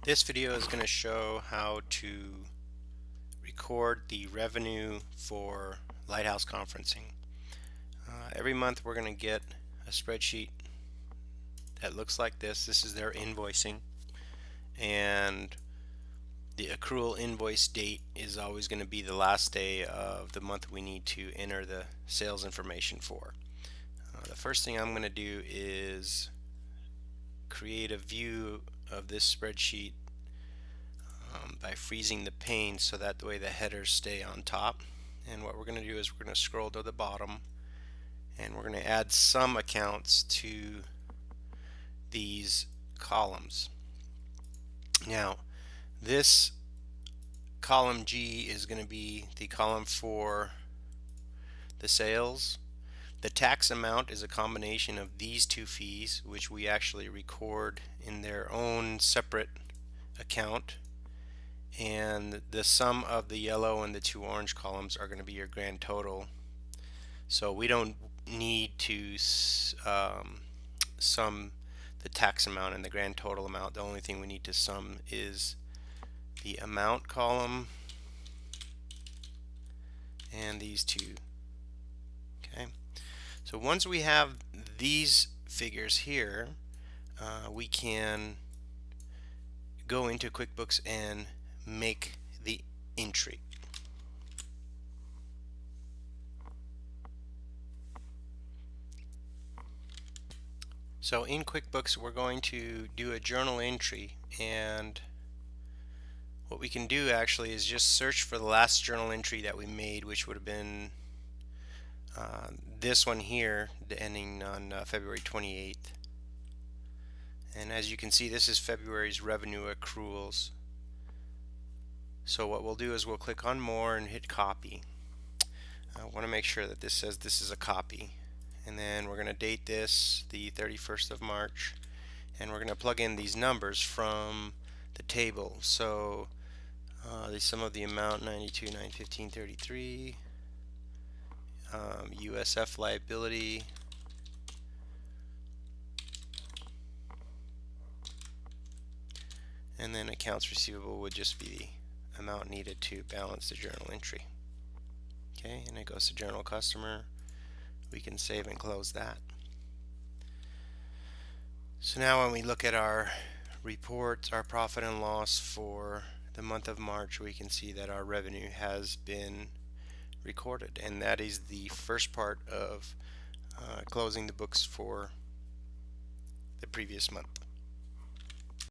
This video is going to show how to record the revenue for Lighthouse Conferencing. Every month we're going to get a spreadsheet that looks like this. This is their invoicing, and the accrual invoice date is always going to be the last day of the month we need to enter the sales information for. The first thing I'm going to do is create a view of this spreadsheet by freezing the pane so that the way the headers stay on top. And what we're going to do is we're going to scroll to the bottom and we're going to add some accounts to these columns. Now this column G is going to be the column for the sales. The tax amount is a combination of these two fees, which we actually record in their own separate account, and the sum of the yellow and the two orange columns are going to be your grand total. So we don't need to sum the tax amount and the grand total amount. The only thing we need to sum is the amount column and these two. Okay, so once we have these figures here, we can go into QuickBooks and make the entry. So in QuickBooks we're going to do a journal entry, and what we can do actually is just search for the last journal entry that we made, which would have been this one here, ending on February 28th. And as you can see, this is February's revenue accruals. So what we'll do is we'll click on more and hit copy. I want to make sure that this says this is a copy, and then we're going to date this the 31st of March, and we're going to plug in these numbers from the table. So the sum of the amount 92 915 33, USF liability, and then accounts receivable would just be the amount needed to balance the journal entry. Okay, and it goes to general customer. We can save and close that. So now when we look at our reports, our profit and loss for the month of March, we can see that our revenue has been recorded, and that is the first part of closing the books for the previous month.